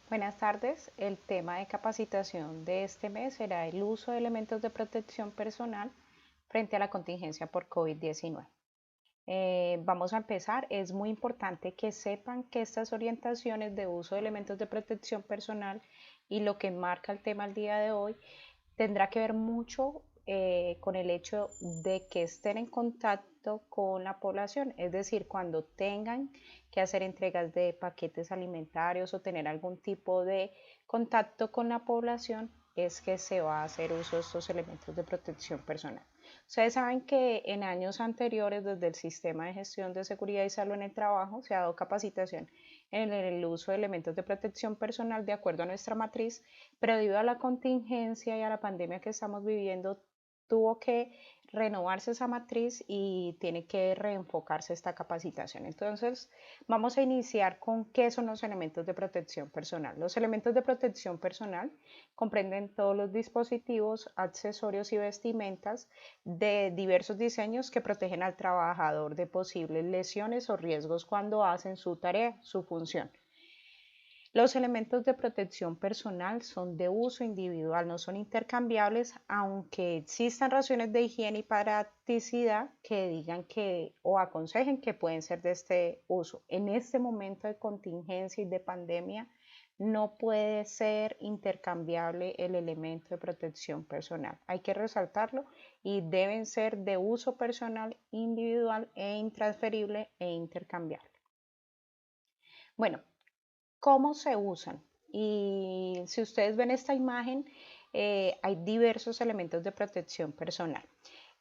Buenas tardes. El tema de capacitación de este mes será el uso de elementos de protección personal frente a la contingencia por COVID-19. Vamos a empezar. Es muy importante que sepan que estas orientaciones de uso de elementos de protección personal y lo que marca el tema el día de hoy tendrá que ver mucho con el hecho de que estén en contacto con la población, es decir, cuando tengan que hacer entregas de paquetes alimentarios o tener algún tipo de contacto con la población, es que se va a hacer uso de estos elementos de protección personal. Ustedes saben que en años anteriores, desde el Sistema de Gestión de Seguridad y Salud en el Trabajo, se ha dado capacitación en el uso de elementos de protección personal de acuerdo a nuestra matriz, pero debido a la contingencia y a la pandemia que estamos viviendo, tuvo que renovarse esa matriz y tiene que reenfocarse esta capacitación. Entonces, vamos a iniciar con qué son los elementos de protección personal. Los elementos de protección personal comprenden todos los dispositivos, accesorios y vestimentas de diversos diseños que protegen al trabajador de posibles lesiones o riesgos cuando hacen su tarea, su función. Los elementos de protección personal son de uso individual, no son intercambiables, aunque existan razones de higiene y practicidad que digan que o aconsejen que pueden ser de este uso. En este momento de contingencia y de pandemia, no puede ser intercambiable el elemento de protección personal. Hay que resaltarlo y deben ser de uso personal, individual e intransferible e intercambiable. Bueno, ¿cómo se usan? Y si ustedes ven esta imagen, hay diversos elementos de protección personal.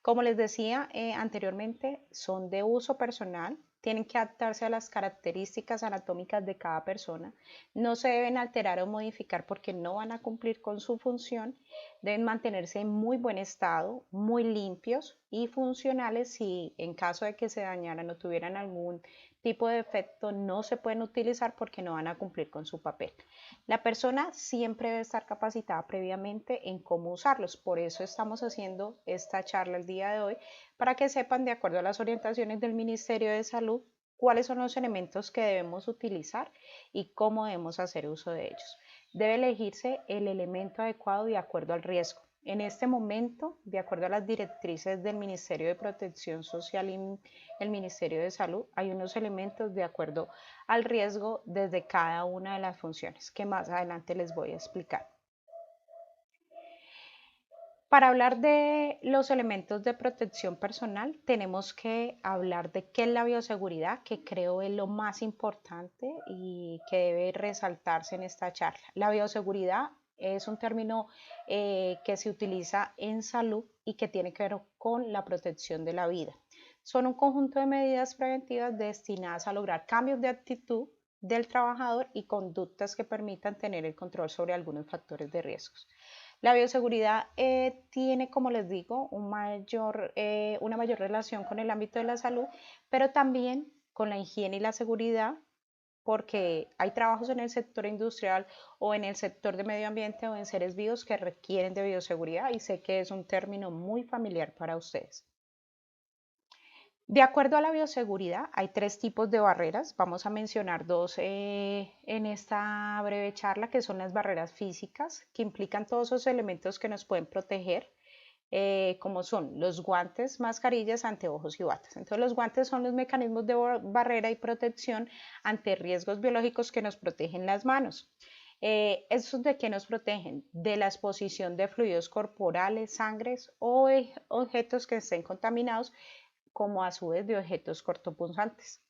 Como les decía anteriormente, son de uso personal, tienen que adaptarse a las características anatómicas de cada persona, no se deben alterar o modificar porque no van a cumplir con su función, deben mantenerse en muy buen estado, muy limpios y funcionales si en caso de que se dañaran o tuvieran algún tipo de defecto no se pueden utilizar porque no van a cumplir con su papel. La persona siempre debe estar capacitada previamente en cómo usarlos, por eso estamos haciendo esta charla el día de hoy, para que sepan, de acuerdo a las orientaciones del Ministerio de Salud, cuáles son los elementos que debemos utilizar y cómo debemos hacer uso de ellos. Debe elegirse el elemento adecuado de acuerdo al riesgo. En este momento, de acuerdo a las directrices del Ministerio de Protección Social y el Ministerio de Salud, hay unos elementos de acuerdo al riesgo desde cada una de las funciones que más adelante les voy a explicar. Para hablar de los elementos de protección personal, tenemos que hablar de qué es la bioseguridad, que creo es lo más importante y que debe resaltarse en esta charla. La bioseguridad es un término que se utiliza en salud y que tiene que ver con la protección de la vida. Son un conjunto de medidas preventivas destinadas a lograr cambios de actitud del trabajador y conductas que permitan tener el control sobre algunos factores de riesgos. La bioseguridad tiene, como les digo, una mayor relación con el ámbito de la salud, pero también con la higiene y la seguridad, porque hay trabajos en el sector industrial o en el sector de medio ambiente o en seres vivos que requieren de bioseguridad y sé que es un término muy familiar para ustedes. De acuerdo a la bioseguridad, hay tres tipos de barreras. Vamos a mencionar dos en esta breve charla, que son las barreras físicas, que implican todos esos elementos que nos pueden proteger, como son los guantes, mascarillas, anteojos y batas. Entonces, los guantes son los mecanismos de barrera y protección ante riesgos biológicos que nos protegen las manos. ¿Estos de qué nos protegen? De la exposición de fluidos corporales, sangres o objetos que estén contaminados, como a su vez de objetos cortopunzantes.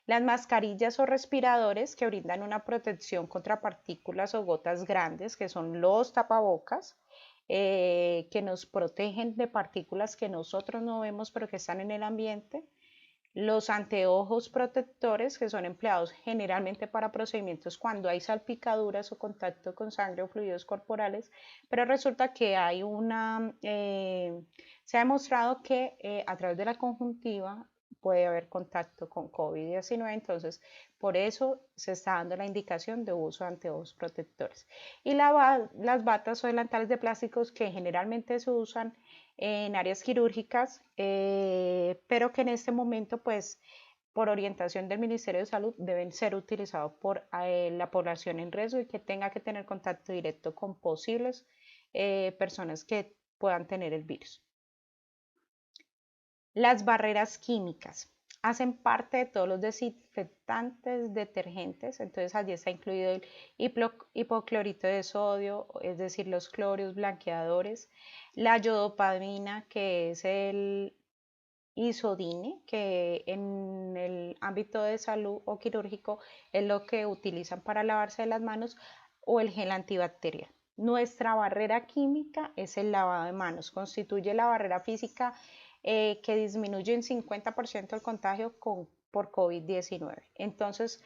Las mascarillas o respiradores que brindan una protección contra partículas o gotas grandes, que son los tapabocas, que nos protegen de partículas que nosotros no vemos pero que están en el ambiente. Los anteojos protectores, que son empleados generalmente para procedimientos cuando hay salpicaduras o contacto con sangre o fluidos corporales, pero resulta que hay se ha demostrado que a través de la conjuntiva puede haber contacto con COVID-19, entonces por eso se está dando la indicación de uso de anteojos protectores. Y las batas o delantales de plásticos que generalmente se usan en áreas quirúrgicas, pero que en este momento pues por orientación del Ministerio de Salud, deben ser utilizados por la población en riesgo y que tenga que tener contacto directo con posibles personas que puedan tener el virus. Las barreras químicas hacen parte de todos los desinfectantes, detergentes, entonces allí está incluido el hipoclorito de sodio, es decir, los clorios blanqueadores, la yodopamina, que es el isodine, que en el ámbito de salud o quirúrgico es lo que utilizan para lavarse las manos, o el gel antibacterial. Nuestra barrera química es el lavado de manos, constituye la barrera física que disminuye en 50% el contagio por COVID-19. Entonces,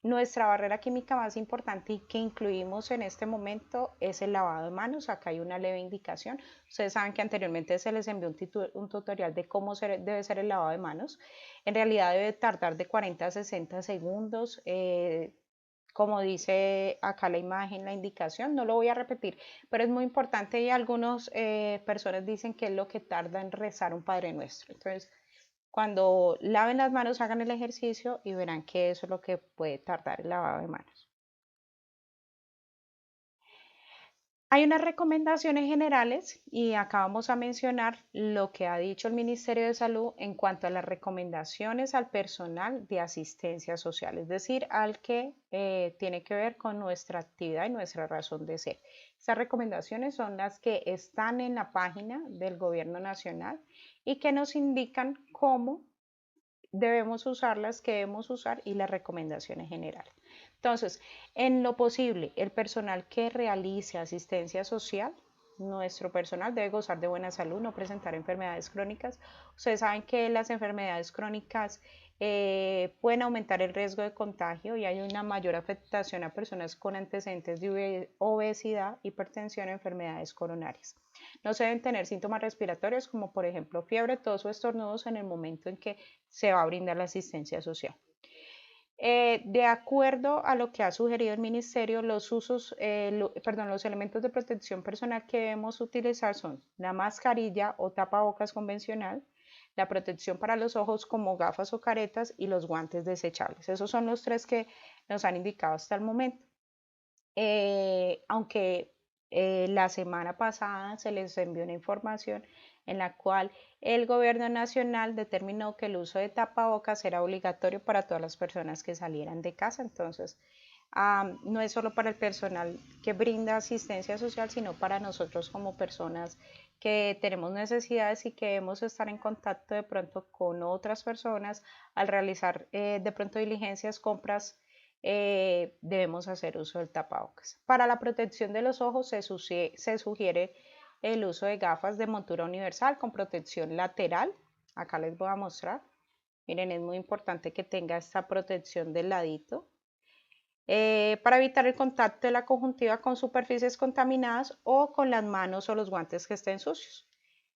nuestra barrera química más importante y que incluimos en este momento es el lavado de manos. Acá hay una leve indicación. Ustedes saben que anteriormente se les envió un tutorial de cómo debe ser el lavado de manos. En realidad debe tardar de 40 a 60 segundos. Como dice acá la imagen, la indicación, no lo voy a repetir, pero es muy importante y algunas personas dicen que es lo que tarda en rezar un Padre Nuestro. Entonces, cuando laven las manos, hagan el ejercicio y verán que eso es lo que puede tardar el lavado de manos. Hay unas recomendaciones generales y acá vamos a mencionar lo que ha dicho el Ministerio de Salud en cuanto a las recomendaciones al personal de asistencia social, es decir, al que tiene que ver con nuestra actividad y nuestra razón de ser. Estas recomendaciones son las que están en la página del Gobierno Nacional y que nos indican cómo debemos usarlas, qué debemos usar y las recomendaciones generales. Entonces, en lo posible, el personal que realice asistencia social, nuestro personal debe gozar de buena salud, no presentar enfermedades crónicas. Ustedes saben que las enfermedades crónicas pueden aumentar el riesgo de contagio y hay una mayor afectación a personas con antecedentes de obesidad, hipertensión o enfermedades coronarias. No se deben tener síntomas respiratorios como por ejemplo fiebre, tos o estornudos en el momento en que se va a brindar la asistencia social. De acuerdo a lo que ha sugerido el Ministerio, los elementos de protección personal que debemos utilizar son la mascarilla o tapabocas convencional, la protección para los ojos como gafas o caretas y los guantes desechables. Esos son los tres que nos han indicado hasta el momento. Aunque la semana pasada se les envió una información en la cual el gobierno nacional determinó que el uso de tapabocas era obligatorio para todas las personas que salieran de casa. Entonces, no es solo para el personal que brinda asistencia social, sino para nosotros como personas que tenemos necesidades y que debemos estar en contacto de pronto con otras personas al realizar de pronto diligencias, compras. Debemos hacer uso del tapabocas. Para la protección de los ojos se sugiere el uso de gafas de montura universal con protección lateral. Acá les voy a mostrar. Miren, es muy importante que tenga esta protección del ladito. Para evitar el contacto de la conjuntiva con superficies contaminadas o con las manos o los guantes que estén sucios.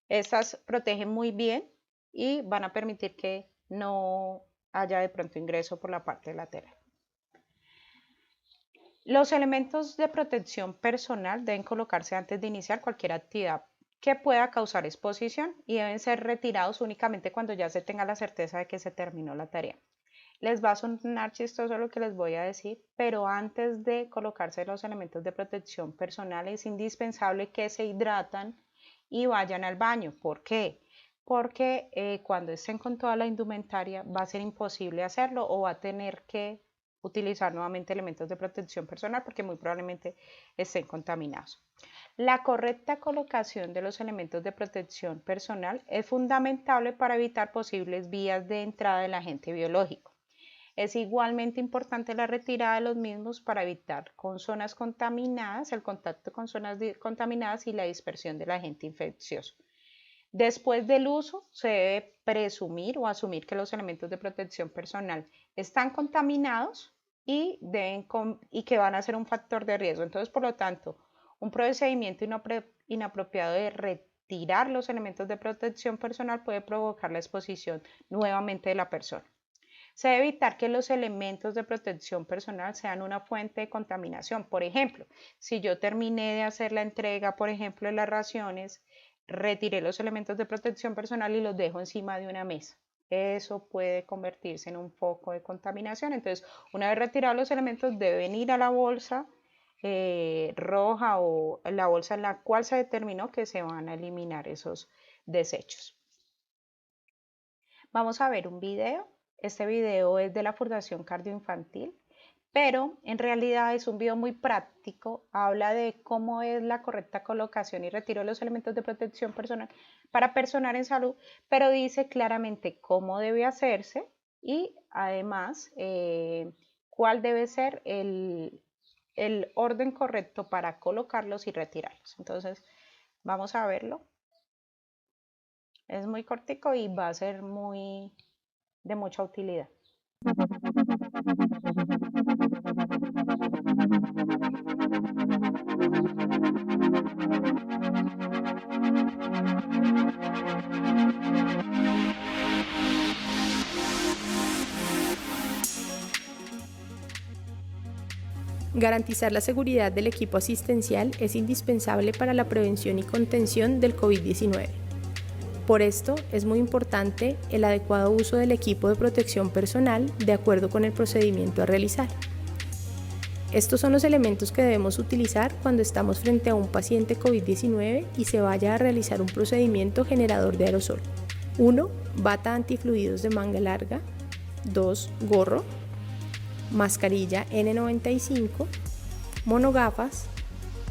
Estas protegen muy bien y van a permitir que no haya de pronto ingreso por la parte lateral. Los elementos de protección personal deben colocarse antes de iniciar cualquier actividad que pueda causar exposición y deben ser retirados únicamente cuando ya se tenga la certeza de que se terminó la tarea. Les va a sonar chistoso lo que les voy a decir, pero antes de colocarse los elementos de protección personal es indispensable que se hidratan y vayan al baño. ¿Por qué? Porque cuando estén con toda la indumentaria va a ser imposible hacerlo o va a tener que utilizar nuevamente elementos de protección personal porque muy probablemente estén contaminados. La correcta colocación de los elementos de protección personal es fundamental para evitar posibles vías de entrada del agente biológico. Es igualmente importante la retirada de los mismos para evitar con zonas contaminadas, el contacto con zonas contaminadas y la dispersión del agente infeccioso. Después del uso, se debe presumir o asumir que los elementos de protección personal están contaminados y que van a ser un factor de riesgo. Entonces, por lo tanto, un procedimiento inapropiado de retirar los elementos de protección personal puede provocar la exposición nuevamente de la persona. Se debe evitar que los elementos de protección personal sean una fuente de contaminación. Por ejemplo, si yo terminé de hacer la entrega, por ejemplo, de las raciones, retiré los elementos de protección personal y los dejo encima de una mesa. eso puede convertirse en un foco de contaminación. Entonces, una vez retirados los elementos, deben ir a la bolsa roja o la bolsa en la cual se determinó que se van a eliminar esos desechos. Vamos a ver un video. Este video es de la Fundación Cardioinfantil, pero en realidad es un video muy práctico. Habla de cómo es la correcta colocación y retiro de los elementos de protección personal para personal en salud, pero dice claramente cómo debe hacerse y además cuál debe ser el orden correcto para colocarlos y retirarlos. Entonces, vamos a verlo. Es muy cortico y va a ser muy de mucha utilidad. Garantizar la seguridad del equipo asistencial es indispensable para la prevención y contención del COVID-19. Por esto, es muy importante el adecuado uso del equipo de protección personal de acuerdo con el procedimiento a realizar. Estos son los elementos que debemos utilizar cuando estamos frente a un paciente COVID-19 y se vaya a realizar un procedimiento generador de aerosol. 1. Bata antifluidos de manga larga. 2. Gorro. Mascarilla N95, monogafas,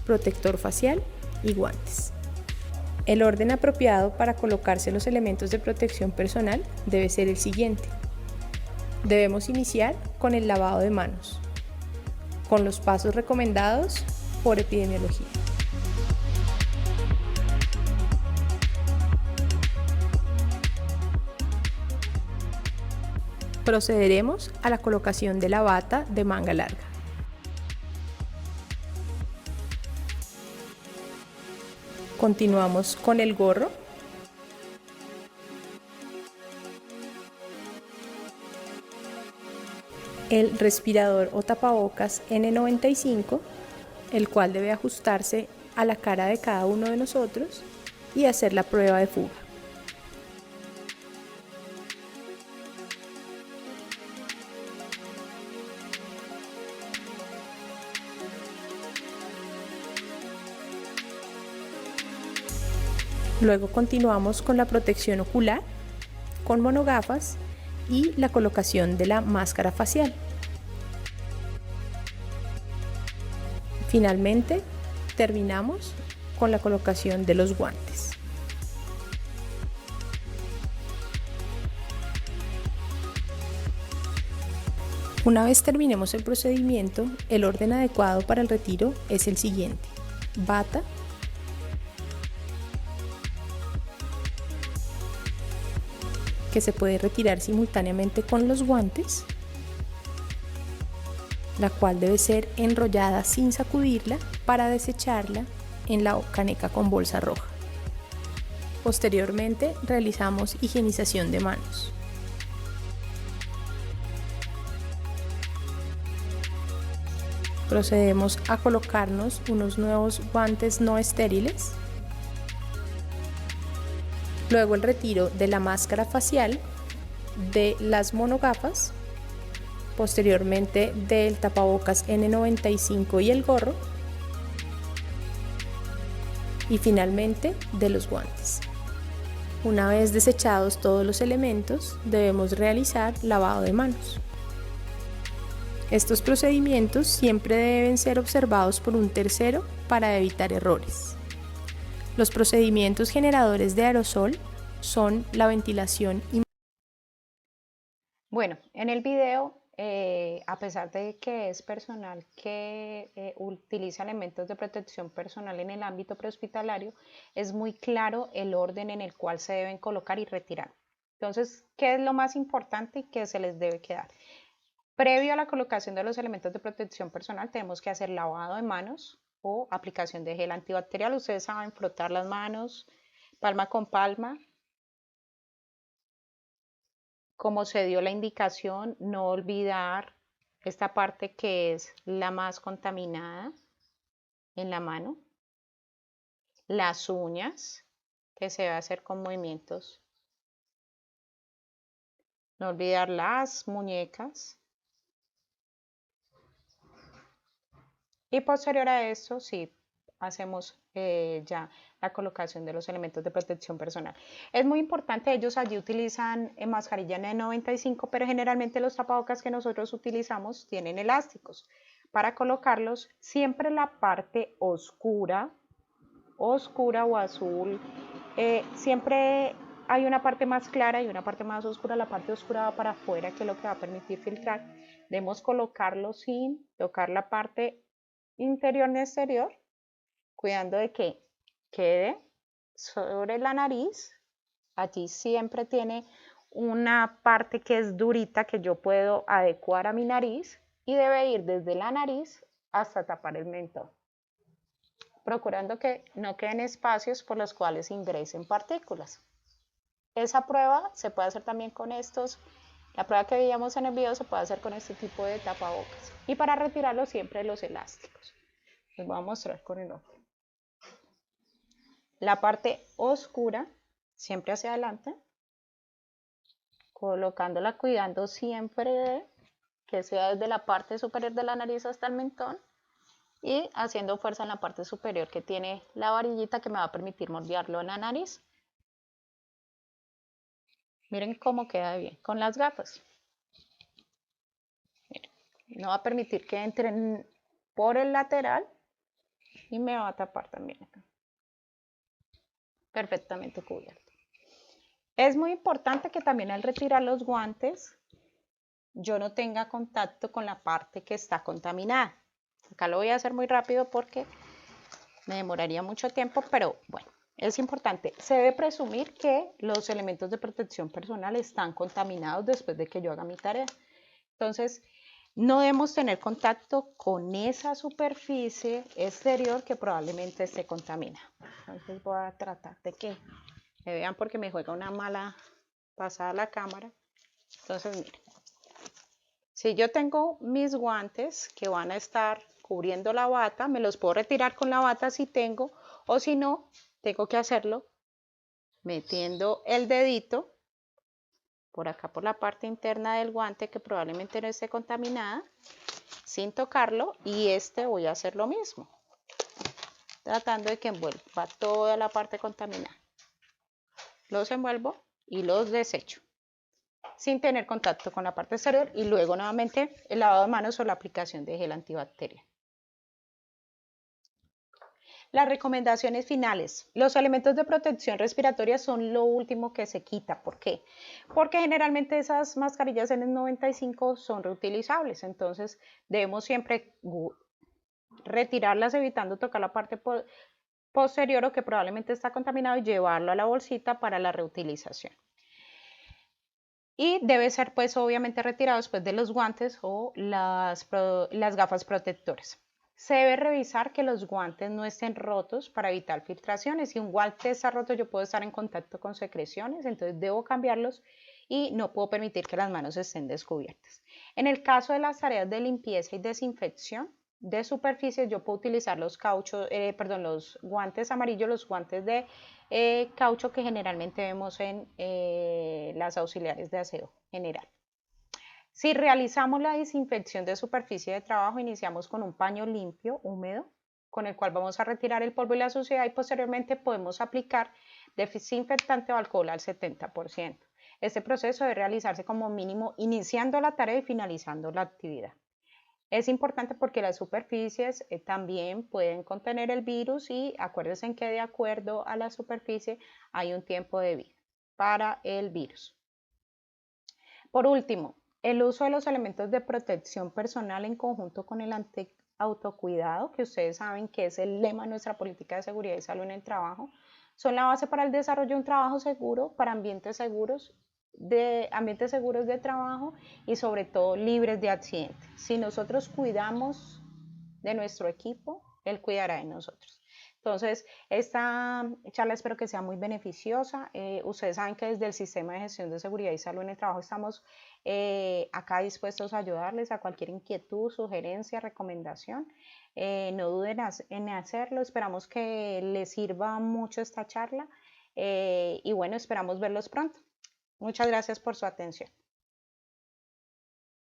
protector facial y guantes. El orden apropiado para colocarse los elementos de protección personal debe ser el siguiente. Debemos iniciar con el lavado de manos, con los pasos recomendados por epidemiología. Procederemos a la colocación de la bata de manga larga. Continuamos con el gorro. El respirador o tapabocas N95, el cual debe ajustarse a la cara de cada uno de nosotros y hacer la prueba de fuga. Luego continuamos con la protección ocular, con monogafas y la colocación de la máscara facial. Finalmente, terminamos con la colocación de los guantes. Una vez terminemos el procedimiento, el orden adecuado para el retiro es el siguiente: bata, que se puede retirar simultáneamente con los guantes, la cual debe ser enrollada sin sacudirla para desecharla en la caneca con bolsa roja. Posteriormente realizamos higienización de manos. Procedemos a colocarnos unos nuevos guantes no estériles. Luego el retiro de la máscara facial, de las monogafas, posteriormente del tapabocas N95 y el gorro, y finalmente de los guantes. Una vez desechados todos los elementos, debemos realizar lavado de manos. Estos procedimientos siempre deben ser observados por un tercero para evitar errores. Los procedimientos generadores de aerosol son la ventilación y... Bueno, en el video, a pesar de que es personal que utiliza elementos de protección personal en el ámbito prehospitalario, es muy claro el orden en el cual se deben colocar y retirar. Entonces, ¿qué es lo más importante y qué se les debe quedar? Previo a la colocación de los elementos de protección personal, tenemos que hacer lavado de manos o aplicación de gel antibacterial. Ustedes saben, frotar las manos, palma con palma. Como se dio la indicación, no olvidar esta parte que es la más contaminada en la mano. Las uñas, que se va a hacer con movimientos No olvidar las muñecas. Y posterior a esto, sí, hacemos ya la colocación de los elementos de protección personal. Es muy importante, ellos allí utilizan mascarilla N95, pero generalmente los tapabocas que nosotros utilizamos tienen elásticos. Para colocarlos, siempre la parte oscura o azul, siempre hay una parte más clara y una parte más oscura. La parte oscura va para afuera, que es lo que va a permitir filtrar. Debemos colocarlo sin tocar la parte interior ni exterior, cuidando de que quede sobre la nariz. Allí siempre tiene una parte que es durita que yo puedo adecuar a mi nariz y debe ir desde la nariz hasta tapar el mentón, procurando que no queden espacios por los cuales ingresen partículas. Esa prueba se puede hacer también con estos. La prueba que veíamos en el video se puede hacer con este tipo de tapabocas. Y para retirarlo siempre los elásticos. Les voy a mostrar con el otro. La parte oscura siempre hacia adelante, colocándola, cuidando siempre de que sea desde la parte superior de la nariz hasta el mentón y haciendo fuerza en la parte superior que tiene la varillita que me va a permitir moldearlo en la nariz. Miren cómo queda bien con las gafas. Miren, no va a permitir que entren por el lateral y me va a tapar también acá. Perfectamente cubierto. Es muy importante que también al retirar los guantes yo no tenga contacto con la parte que está contaminada. Acá lo voy a hacer muy rápido porque me demoraría mucho tiempo, pero bueno, es importante. Se debe presumir que los elementos de protección personal están contaminados después de que yo haga mi tarea. Entonces, no debemos tener contacto con esa superficie exterior que probablemente esté contaminada. Entonces voy a tratar de que me vean porque me juega una mala pasada la cámara. Entonces, miren. Si yo tengo mis guantes que van a estar cubriendo la bata, me los puedo retirar con la bata si tengo, o si no, tengo que hacerlo metiendo el dedito por acá por la parte interna del guante que probablemente no esté contaminada, sin tocarlo, y voy a hacer lo mismo, tratando de que envuelva toda la parte contaminada. Los envuelvo y los desecho sin tener contacto con la parte exterior y luego nuevamente el lavado de manos o la aplicación de gel antibacterial. Las recomendaciones finales. Los elementos de protección respiratoria son lo último que se quita. ¿Por qué? Porque generalmente esas mascarillas N95 son reutilizables, entonces debemos siempre retirarlas evitando tocar la parte posterior o que probablemente está contaminado y llevarlo a la bolsita para la reutilización. Y debe ser pues obviamente retirado después de los guantes o las gafas protectoras. Se debe revisar que los guantes no estén rotos para evitar filtraciones. Si un guante está roto, yo puedo estar en contacto con secreciones, entonces debo cambiarlos y no puedo permitir que las manos estén descubiertas. En el caso de las tareas de limpieza y desinfección de superficies, yo puedo utilizar los guantes amarillos, los guantes de caucho que generalmente vemos en las auxiliares de aseo general. Si realizamos la desinfección de superficie de trabajo, iniciamos con un paño limpio, húmedo, con el cual vamos a retirar el polvo y la suciedad y posteriormente podemos aplicar desinfectante o alcohol al 70%. Este proceso debe realizarse como mínimo iniciando la tarea y finalizando la actividad. Es importante porque las superficies también pueden contener el virus y acuérdense que de acuerdo a la superficie hay un tiempo de vida para el virus. Por último, el uso de los elementos de protección personal en conjunto con el autocuidado, que ustedes saben que es el lema de nuestra política de seguridad y salud en el trabajo, son la base para el desarrollo de un trabajo seguro, para ambientes seguros de trabajo y sobre todo libres de accidentes. Si nosotros cuidamos de nuestro equipo, él cuidará de nosotros. Entonces, esta charla espero que sea muy beneficiosa. Ustedes saben que desde el Sistema de Gestión de Seguridad y Salud en el Trabajo estamos acá dispuestos a ayudarles a cualquier inquietud, sugerencia, recomendación. No duden en hacerlo. Esperamos que les sirva mucho esta charla y bueno, esperamos verlos pronto. Muchas gracias por su atención.